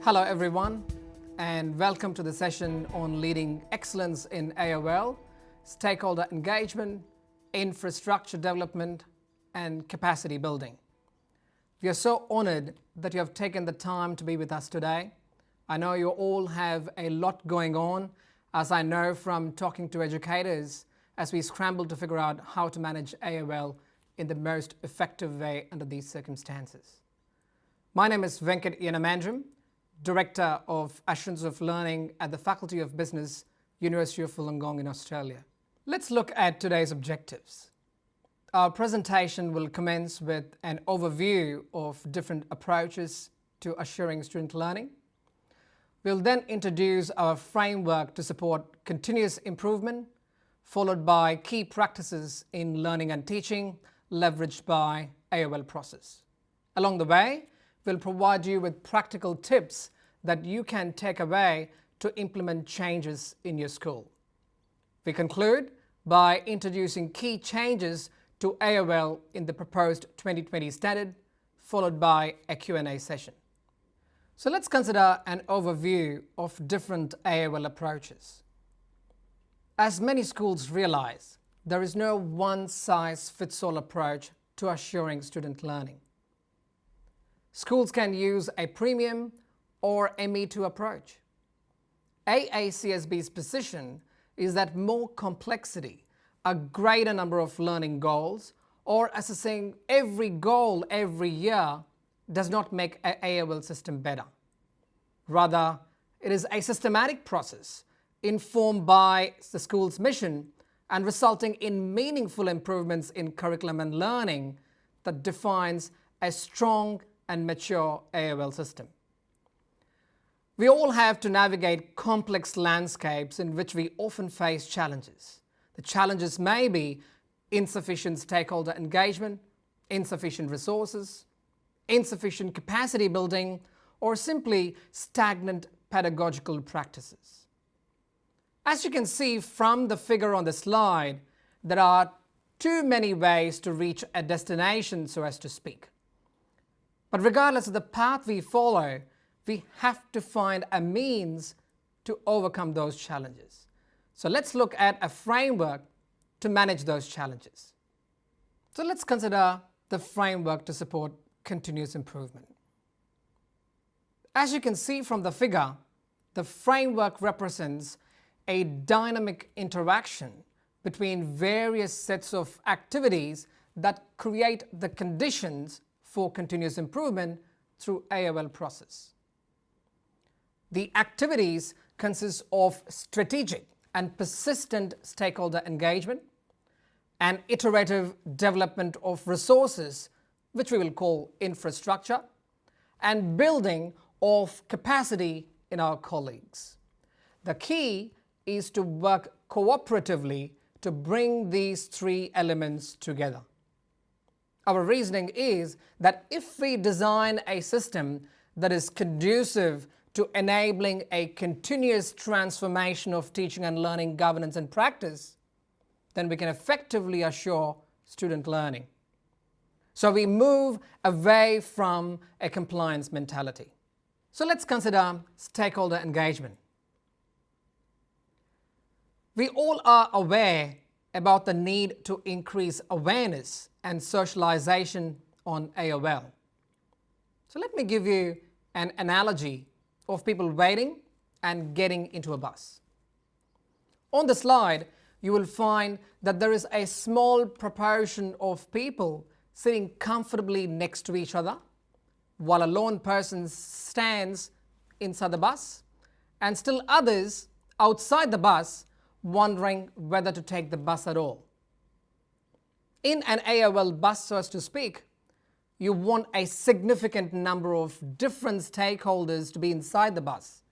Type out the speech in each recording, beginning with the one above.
Hello everyone, and welcome to the session on leading excellence in AoL, stakeholder engagement, infrastructure development, and capacity building. We are so honored that you have taken the time to be with us today. I know you all have a lot going on, as I know from talking to educators as we scramble to figure out how to manage AoL in the most effective way under these circumstances. My name is Venkata Yanamandram, Director of Assurance of Learning at the Faculty of Business, University of Wollongong in Australia. Let's look at today's objectives. Our presentation will commence with an overview of different approaches to assuring student learning. We'll then introduce our framework to support continuous improvement, followed by key practices in learning and teaching leveraged by AoL process. Along the way, we'll provide you with practical tips that you can take away to implement changes in your school. We conclude by introducing key changes to AoL in the proposed 2020 standard, followed by a Q&A session. So let's consider an overview of different AoL approaches. As many schools realize, there is no one-size-fits-all approach to assuring student learning. Schools can use a premium or a me-too approach. AACSB's position is that more complexity, a greater number of learning goals, or assessing every goal every year does not make an AoL system better. Rather, it is a systematic process informed by the school's mission and resulting in meaningful improvements in curriculum and learning that defines a strong and mature AoL system. We all have to navigate complex landscapes in which we often face challenges. The challenges may be insufficient stakeholder engagement, insufficient resources, insufficient capacity building, or simply stagnant pedagogical practices. As you can see from the figure on the slide, there are too many ways to reach a destination, so as to speak. But regardless of the path we follow, we have to find a means to overcome those challenges. So let's look at a framework to manage those challenges. So let's consider the framework to support continuous improvement. As you can see from the figure, the framework represents a dynamic interaction between various sets of activities that create the conditions for continuous improvement through AoL process. The activities consist of strategic and persistent stakeholder engagement, and iterative development of resources, which we will call infrastructure, and building of capacity in our colleagues. The key is to work cooperatively to bring these three elements together. Our reasoning is that if we design a system that is conducive to enabling a continuous transformation of teaching and learning governance and practice, then we can effectively assure student learning. So we move away from a compliance mentality. So let's consider stakeholder engagement. We all are aware about the need to increase awareness and socialization on AoL. So let me give you an analogy of people waiting and getting into a bus. On the slide, you will find that there is a small proportion of people sitting comfortably next to each other, while a lone person stands inside the bus, and still others outside the bus wondering whether to take the bus at all. In an AoL bus, so as to speak, you want a significant number of different stakeholders to be inside the bus,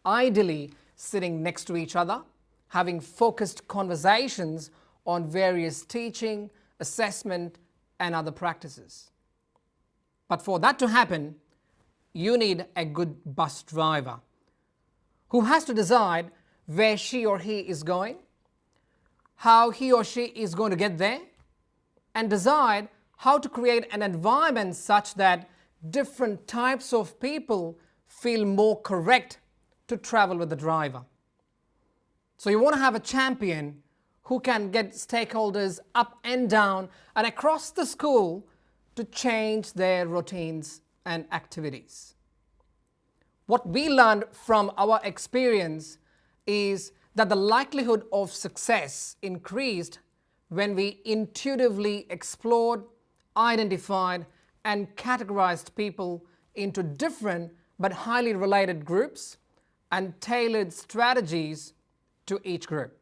ideally sitting next to each other, having focused conversations on various teaching, assessment, and other practices. But for that to happen, you need a good bus driver who has to decide where she or he is going, how he or she is going to get there, and decide how to create an environment such that different types of people feel more correct to travel with the driver. So you want to have a champion who can get stakeholders up and down and across the school to change their routines and activities. What we learned from our experience is that the likelihood of success increased when we intuitively explored, identified, and categorized people into different but highly related groups and tailored strategies to each group.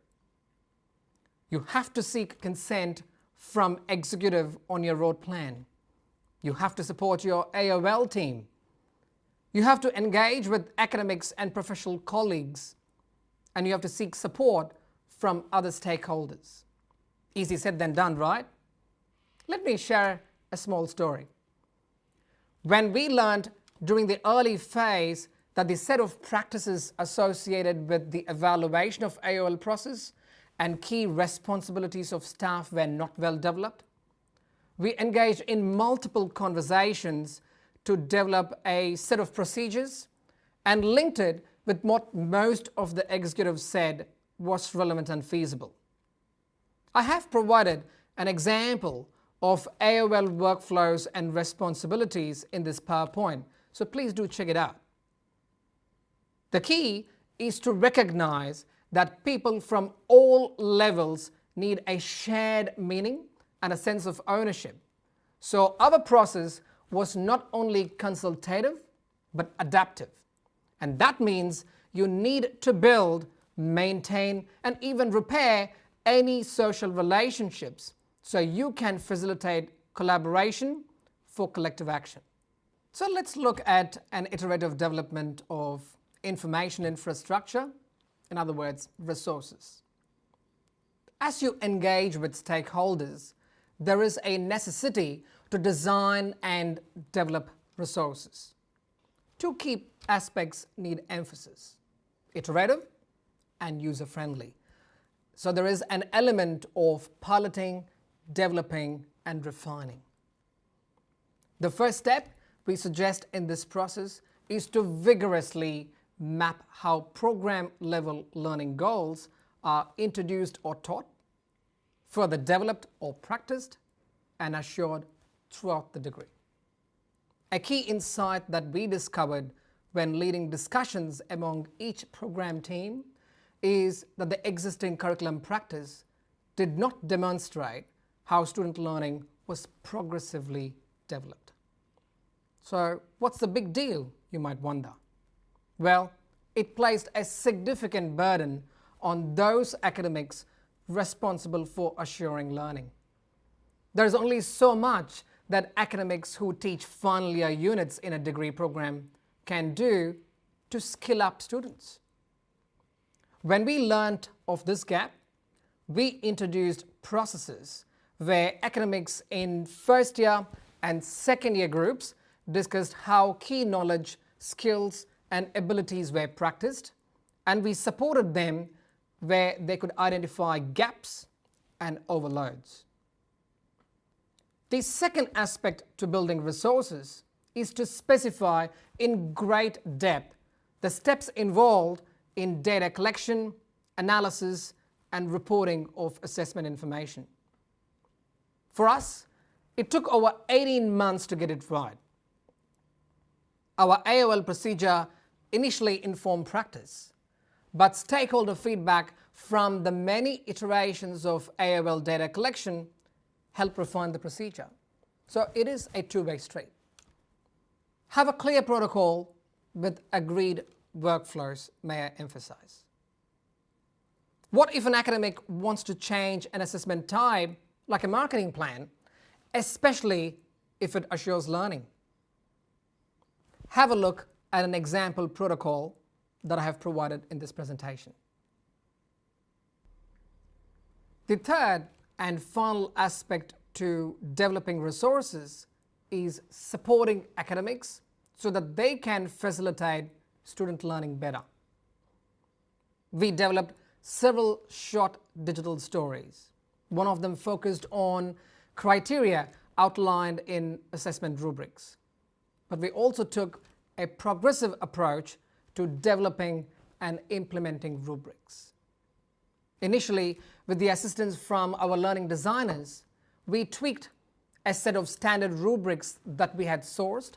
You have to seek consent from executive on your road plan. You have to support your AoL team. You have to engage with academics and professional colleagues, and you have to seek support from other stakeholders. Easy said than done, right? Let me share a small story. When we learned during the early phase that the set of practices associated with the evaluation of AoL process and key responsibilities of staff were not well developed, we engaged in multiple conversations to develop a set of procedures and linked it with what most of the executives said was relevant and feasible. I have provided an example of AoL workflows and responsibilities in this PowerPoint, so please do check it out. The key is to recognize that people from all levels need a shared meaning and a sense of ownership. So our process was not only consultative but adaptive. And that means you need to build, maintain, and even repair any social relationships so you can facilitate collaboration for collective action. So let's look at an iterative development of information infrastructure, in other words, resources. As you engage with stakeholders, there is a necessity to design and develop resources. Two key aspects need emphasis: iterative and user-friendly. So there is an element of piloting, developing, and refining. The first step we suggest in this process is to vigorously map how program-level learning goals are introduced or taught, further developed or practiced, and assured throughout the degree. A key insight that we discovered when leading discussions among each program team is that the existing curriculum practice did not demonstrate how student learning was progressively developed. So what's the big deal, you might wonder? Well, it placed a significant burden on those academics responsible for assuring learning. There's only so much that academics who teach final year units in a degree program can do to skill up students. When we learnt of this gap, we introduced processes where academics in first year and second year groups discussed how key knowledge, skills, and abilities were practiced, and we supported them where they could identify gaps and overloads. The second aspect to building resources is to specify in great depth the steps involved in data collection, analysis, and reporting of assessment information. For us, it took over 18 months to get it right. Our AoL procedure initially informed practice, but stakeholder feedback from the many iterations of AoL data collection helped refine the procedure. So it is a two-way street. Have a clear protocol with agreed workflows, may I emphasize. What if an academic wants to change an assessment type, like a marketing plan, especially if it assures learning? Have a look at an example protocol that I have provided in this presentation. The third and final aspect to developing resources is supporting academics so that they can facilitate student learning better. We developed several short digital stories. One of them focused on criteria outlined in assessment rubrics. But we also took a progressive approach to developing and implementing rubrics. Initially, with the assistance from our learning designers, we tweaked a set of standard rubrics that we had sourced.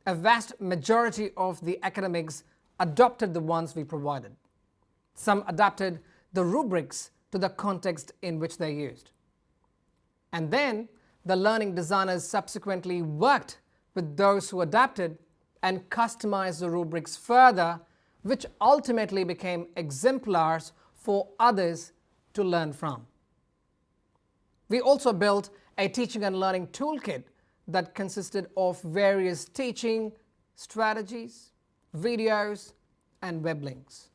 A vast majority of the academics adopted the ones we provided. Some adapted the rubrics to the context in which they used. And then the learning designers subsequently worked with those who adapted and customized the rubrics further, which ultimately became exemplars for others to learn from. We also built a teaching and learning toolkit that consisted of various teaching strategies, videos, and web links.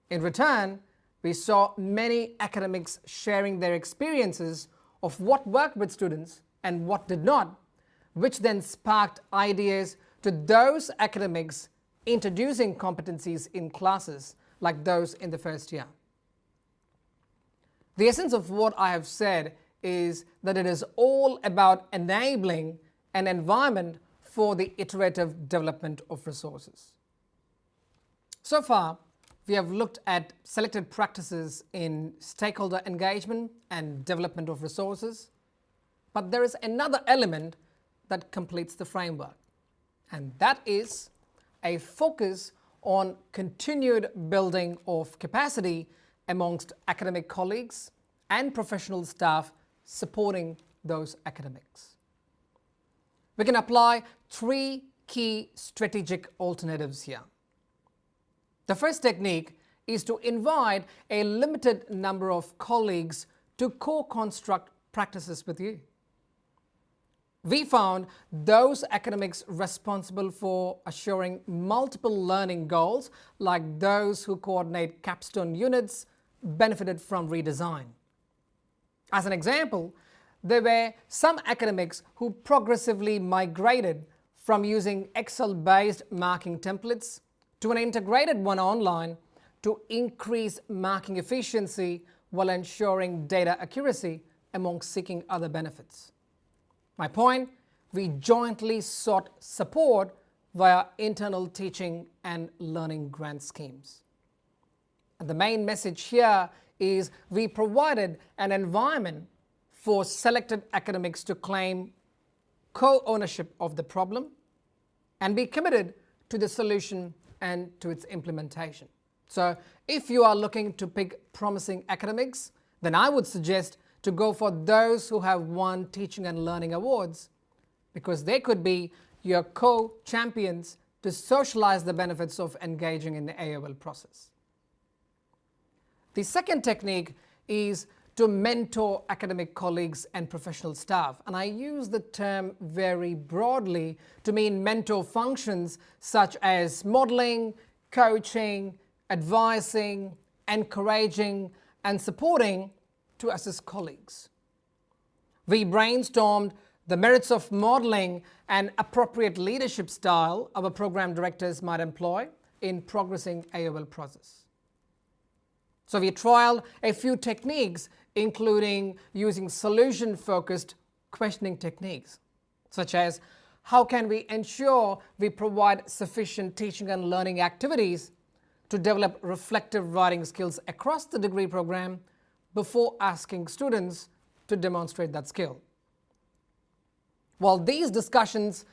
In return, we saw many academics sharing their experiences of what worked with students and what did not, which then sparked ideas to those academics introducing competencies in classes like those in the first year. The essence of what I have said is that it is all about enabling an environment for the iterative development of resources. So far, we have looked at selected practices in stakeholder engagement and development of resources, but there is another element that completes the framework, and that is a focus on continued building of capacity amongst academic colleagues and professional staff supporting those academics. We can apply three key strategic alternatives here. The first technique is to invite a limited number of colleagues to co-construct practices with you. We found those academics responsible for assuring multiple learning goals, like those who coordinate capstone units, benefited from redesign. As an example, there were some academics who progressively migrated from using Excel-based marking templates to an integrated one online to increase marking efficiency while ensuring data accuracy amongst seeking other benefits. My point, we jointly sought support via internal teaching and learning grant schemes. And the main message here is we provided an environment for selected academics to claim co-ownership of the problem and be committed to the solution and to its implementation. So if you are looking to pick promising academics, then I would suggest to go for those who have won teaching and learning awards, because they could be your co-champions to socialize the benefits of engaging in the AoL process. The second technique is to mentor academic colleagues and professional staff, and I use the term very broadly to mean mentor functions such as modeling, coaching, advising, encouraging, and supporting to assist colleagues. We brainstormed the merits of modeling and appropriate leadership style our program directors might employ in progressing AoL process. So we trialed a few techniques, including using solution-focused questioning techniques, such as how can we ensure we provide sufficient teaching and learning activities to develop reflective writing skills across the degree program before asking students to demonstrate that skill. While these discussions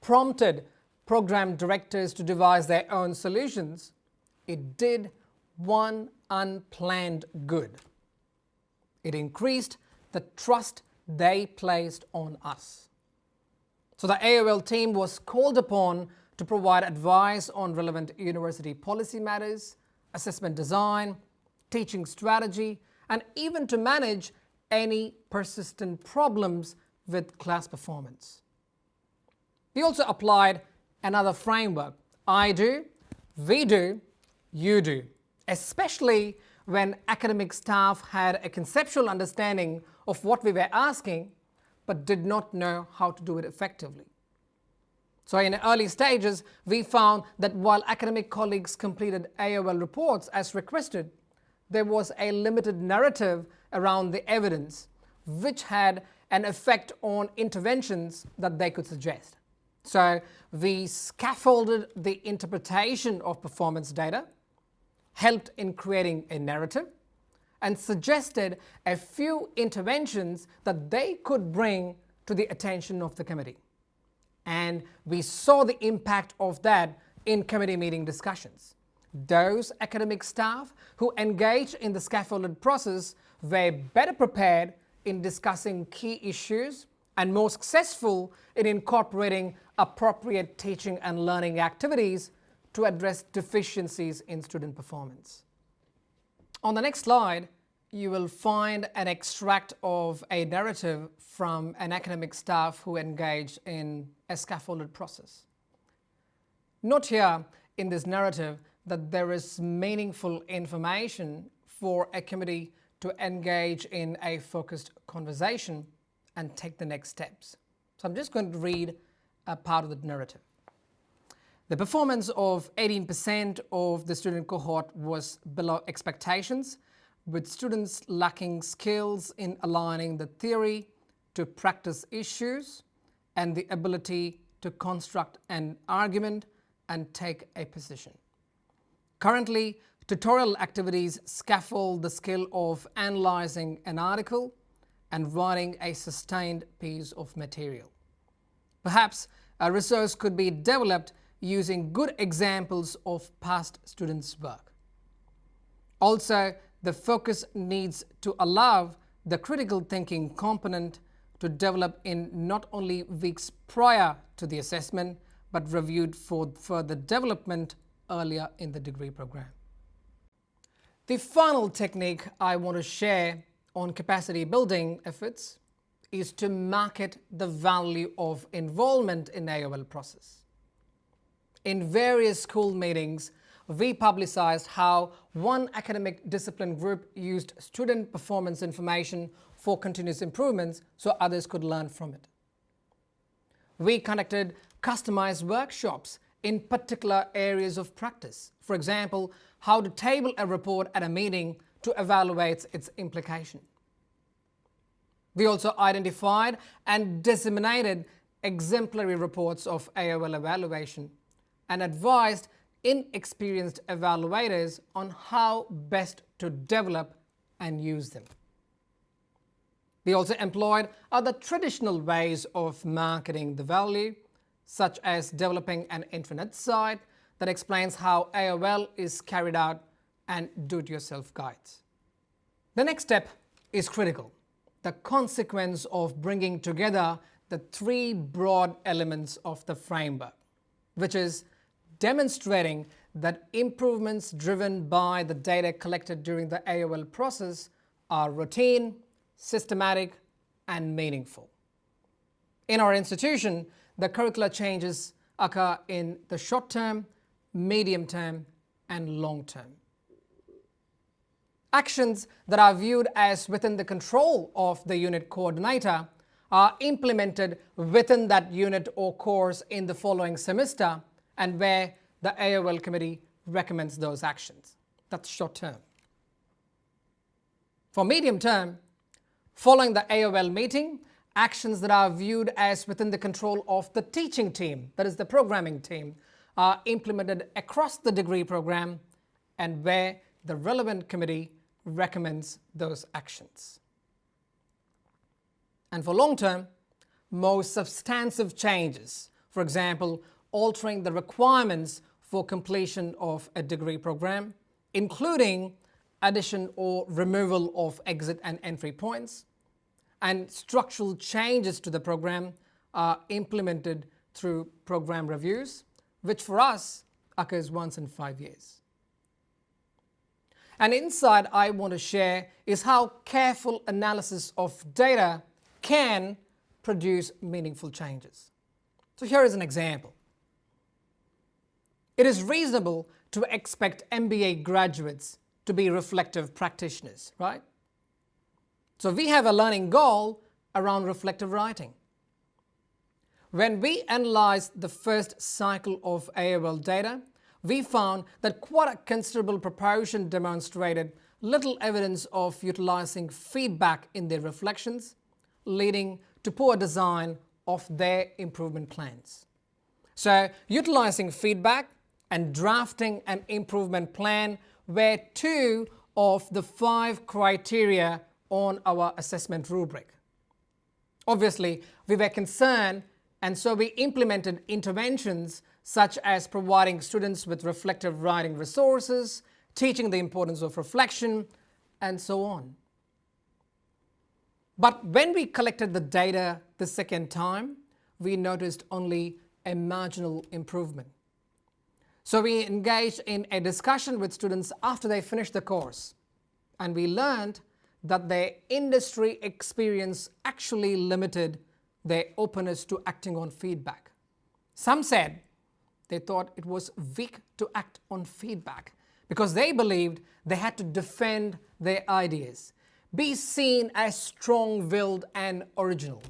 prompted program directors to devise their own solutions, it did one unplanned good. It increased the trust they placed on us. So the AoL team was called upon to provide advice on relevant university policy matters, assessment design, teaching strategy, and even to manage any persistent problems with class performance. We also applied another framework: I do, we do, you do, especially when academic staff had a conceptual understanding of what we were asking but did not know how to do it effectively. So in the early stages, we found that while academic colleagues completed AoL reports as requested, there was a limited narrative around the evidence, which had an effect on interventions that they could suggest. So we scaffolded the interpretation of performance data, helped in creating a narrative, and suggested a few interventions that they could bring to the attention of the committee. And we saw the impact of that in committee meeting discussions. Those academic staff who engaged in the scaffolded process were better prepared in discussing key issues and more successful in incorporating appropriate teaching and learning activities to address deficiencies in student performance. On the next slide, you will find an extract of a narrative from an academic staff who engaged in a scaffolded process. Note here in this narrative that there is meaningful information for a committee to engage in a focused conversation and take the next steps. So I'm just going to read a part of the narrative. The performance of 18% of the student cohort was below expectations, with students lacking skills in aligning the theory to practice issues and the ability to construct an argument and take a position. Currently, tutorial activities scaffold the skill of analyzing an article and writing a sustained piece of material. Perhaps a resource could be developed using good examples of past students' work. Also, the focus needs to allow the critical thinking component to develop in not only weeks prior to the assessment, but reviewed for further development earlier in the degree program. The final technique I want to share on capacity building efforts is to market the value of involvement in AoL process. In various school meetings, we publicized how one academic discipline group used student performance information for continuous improvements so others could learn from it. We conducted customized workshops in particular areas of practice. For example, how to table a report at a meeting to evaluate its implication. We also identified and disseminated exemplary reports of AoL evaluation and advised inexperienced evaluators on how best to develop and use them. We also employed other traditional ways of marketing the value, such as developing an intranet site that explains how AoL is carried out and do-it-yourself guides. The next step is critical: the consequence of bringing together the three broad elements of the framework, which is demonstrating that improvements driven by the data collected during the AoL process are routine, systematic, and meaningful. In our institution, the curricular changes occur in the short term, medium term, and long term. Actions that are viewed as within the control of the unit coordinator are implemented within that unit or course in the following semester, and where the AoL committee recommends those actions. That's short term. For medium term, following the AoL meeting, actions that are viewed as within the control of the teaching team, that is the programming team, are implemented across the degree program and where the relevant committee recommends those actions. And for long term, more substantive changes, for example, altering the requirements for completion of a degree program, including addition or removal of exit and entry points, and structural changes to the program are implemented through program reviews, which for us occurs once in 5 years. An insight I want to share is how careful analysis of data can produce meaningful changes. So here is an example. It is reasonable to expect MBA graduates to be reflective practitioners, right? So we have a learning goal around reflective writing. When we analyzed the first cycle of AoL data, we found that quite a considerable proportion demonstrated little evidence of utilizing feedback in their reflections, leading to poor design of their improvement plans. So, utilizing feedback and drafting an improvement plan were two of the 5 criteria on our assessment rubric. Obviously, we were concerned, and so we implemented interventions such as providing students with reflective writing resources, teaching the importance of reflection, and so on. But when we collected the data the second time, we noticed only a marginal improvement. So we engaged in a discussion with students after they finished the course, and we learned that their industry experience actually limited their openness to acting on feedback. Some said they thought it was weak to act on feedback because they believed they had to defend their ideas, be seen as strong-willed and original.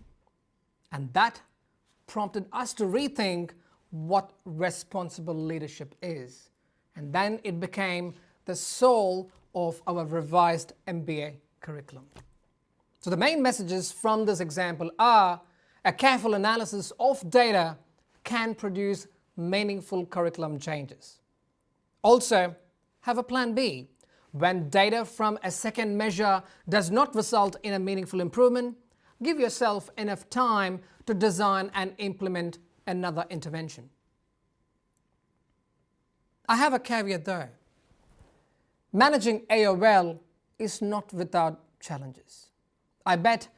And that prompted us to rethink what responsible leadership is. And then it became the soul of our revised MBA curriculum. So the main messages from this example are: a careful analysis of data can produce meaningful curriculum changes. Also, have a plan B. When data from a second measure does not result in a meaningful improvement, give yourself enough time to design and implement another intervention. I have a caveat though. Managing AoL is not without challenges. I bet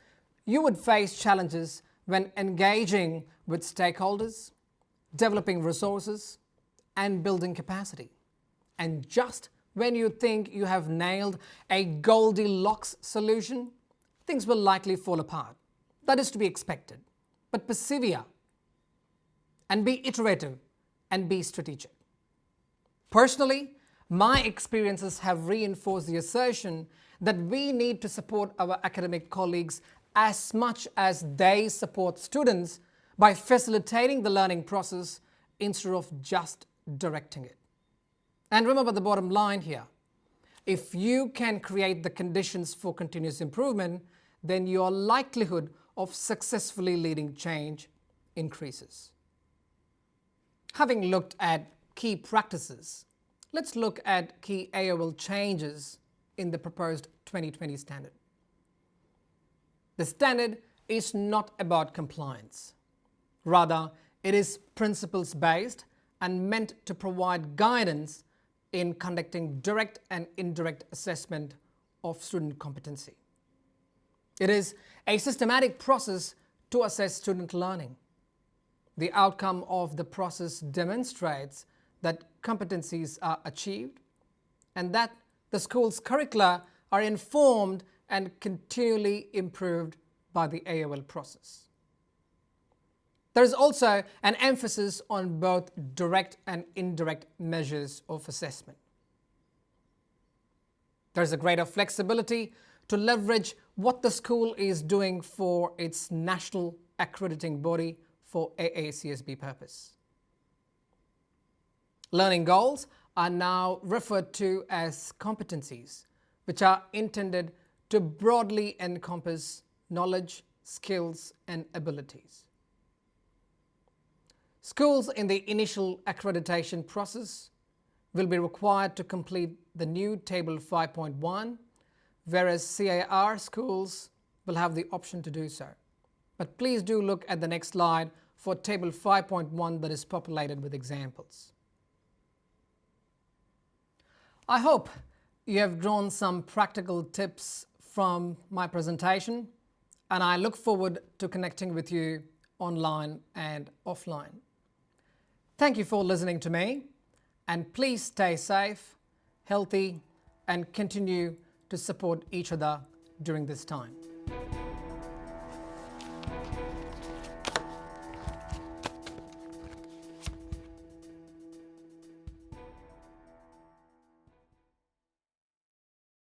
you would face challenges when engaging with stakeholders, developing resources, and building capacity. And just when you think you have nailed a Goldilocks solution, things will likely fall apart. That is to be expected. But persevere and be iterative and be strategic. Personally, my experiences have reinforced the assertion that we need to support our academic colleagues as much as they support students by facilitating the learning process instead of just directing it. And remember the bottom line here. If you can create the conditions for continuous improvement, then your likelihood of successfully leading change increases. Having looked at key practices, let's look at key AoL changes in the proposed 2020 standard. The standard is not about compliance. Rather, it is principles-based and meant to provide guidance in conducting direct and indirect assessment of student competency. It is a systematic process to assess student learning. The outcome of the process demonstrates that competencies are achieved and that the school's curricula are informed and continually improved by the AoL process. There is also an emphasis on both direct and indirect measures of assessment. There is a greater flexibility to leverage what the school is doing for its national accrediting body for AACSB purpose. Learning goals are now referred to as competencies, which are intended to broadly encompass knowledge, skills, and abilities. Schools in the initial accreditation process will be required to complete the new Table 5.1, whereas CAR schools will have the option to do so. But please do look at the next slide for Table 5.1 that is populated with examples. I hope you have drawn some practical tips from my presentation, and I look forward to connecting with you online and offline. Thank you for listening to me, and please stay safe, healthy, and continue to support each other during this time.